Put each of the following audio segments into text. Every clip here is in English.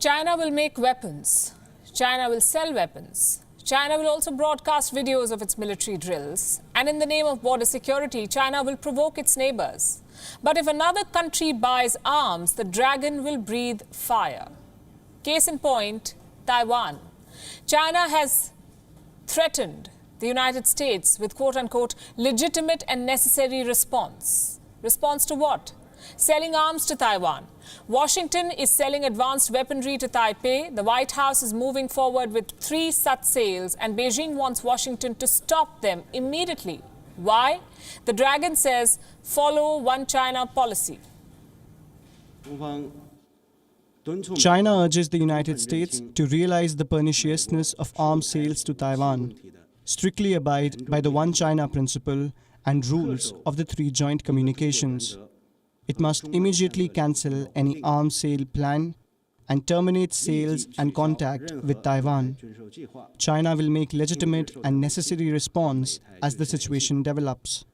China will make weapons. China will sell weapons. China will also broadcast videos of its military drills. And in the name of border security, China will provoke its neighbors. But if another country buys arms, the dragon will breathe fire. Case in point, Taiwan. China has threatened the United States with quote-unquote legitimate and necessary response. Response to what? Selling arms to Taiwan. Washington is selling advanced weaponry to Taipei. The White House is moving forward with 3 such sales, and Beijing wants Washington to stop them immediately. Why? The dragon says, follow one China policy. China urges the United States to realize the perniciousness of arms sales to Taiwan, strictly abide by the One China principle and rules of the 3 joint communications. It must immediately cancel any arms sale plan and terminate sales and contact with Taiwan. China will make legitimate and necessary response as the situation develops.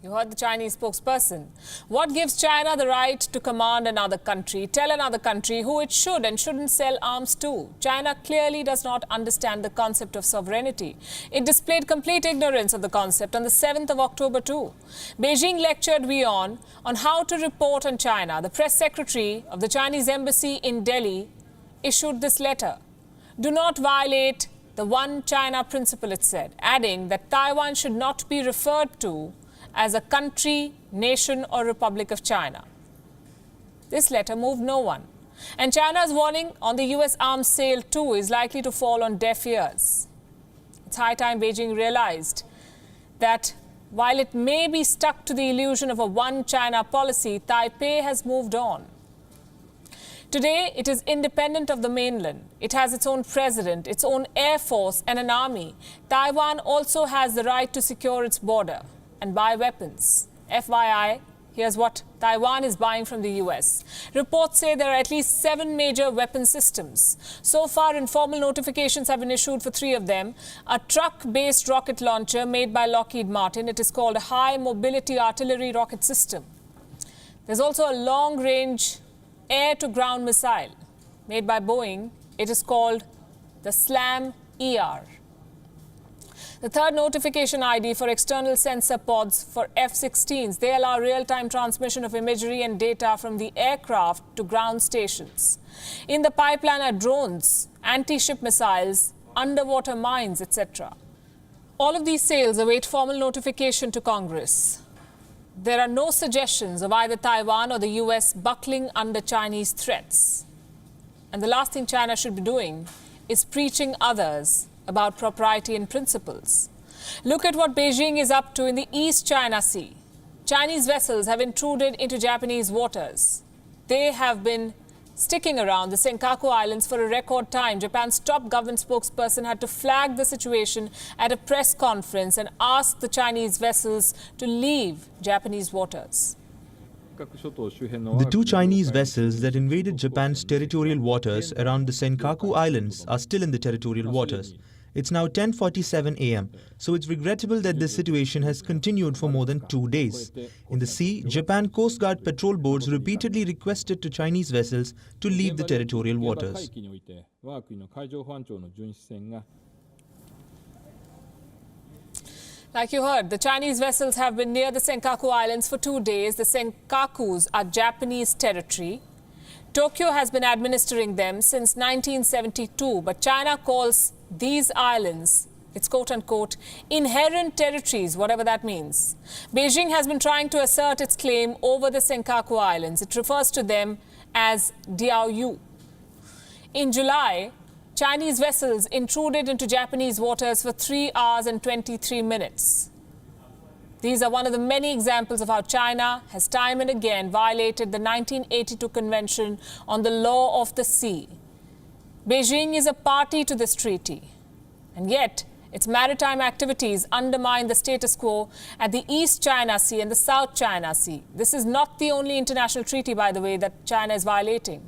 You heard the Chinese spokesperson. What gives China the right to command another country, tell another country who it should and shouldn't sell arms to? China clearly does not understand the concept of sovereignty. It displayed complete ignorance of the concept on the 7th of October too. Beijing lectured on how to report on China. The press secretary of the Chinese embassy in Delhi issued this letter. Do not violate the One China principle, it said, adding that Taiwan should not be referred to as a country, nation or Republic of China. This letter moved no one. And China's warning on the US arms sale too is likely to fall on deaf ears. It's high time Beijing realized that while it may be stuck to the illusion of a one China policy, Taipei has moved on. Today, it is independent of the mainland. It has its own president, its own air force and an army. Taiwan also has the right to secure its border and buy weapons. FYI, here's what Taiwan is buying from the US. Reports say there are at least 7 major weapon systems. So far, informal notifications have been issued for 3 of them. A truck-based rocket launcher made by Lockheed Martin. It is called a High Mobility Artillery Rocket System. There's also a long-range air-to-ground missile made by Boeing. It is called the SLAM-ER. The third notification ID for external sensor pods for F-16s. They allow real-time transmission of imagery and data from the aircraft to ground stations. In the pipeline are drones, anti-ship missiles, underwater mines, etc. All of these sales await formal notification to Congress. There are no suggestions of either Taiwan or the US buckling under Chinese threats. And the last thing China should be doing is preaching others about propriety and principles. Look at what Beijing is up to in the East China Sea. Chinese vessels have intruded into Japanese waters. They have been sticking around the Senkaku Islands for a record time. Japan's top government spokesperson had to flag the situation at a press conference and ask the Chinese vessels to leave Japanese waters. The 2 Chinese vessels that invaded Japan's territorial waters around the Senkaku Islands are still in the territorial waters. It's now 10:47 a.m., so it's regrettable that this situation has continued for more than 2 days. In the sea, Japan Coast Guard patrol boats repeatedly requested to Chinese vessels to leave the territorial waters. Like you heard, the Chinese vessels have been near the Senkaku Islands for 2 days. The Senkakus are Japanese territory. Tokyo has been administering them since 1972, but China calls these islands, its quote-unquote, inherent territories, whatever that means. Beijing has been trying to assert its claim over the Senkaku Islands. It refers to them as Diaoyu. In July, Chinese vessels intruded into Japanese waters for 3 hours and 23 minutes. These are one of the many examples of how China has time and again violated the 1982 Convention on the Law of the Sea. Beijing is a party to this treaty, and yet its maritime activities undermine the status quo at the East China Sea and the South China Sea. This is not the only international treaty, by the way, that China is violating.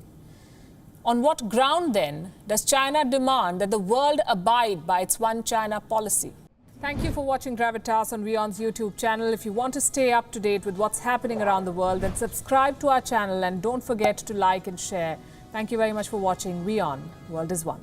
On what ground, then, does China demand that the world abide by its One China policy? Thank you for watching Gravitas on WION's YouTube channel. If you want to stay up to date with what's happening around the world, then subscribe to our channel and don't forget to like and share. Thank you very much for watching WION. World is One.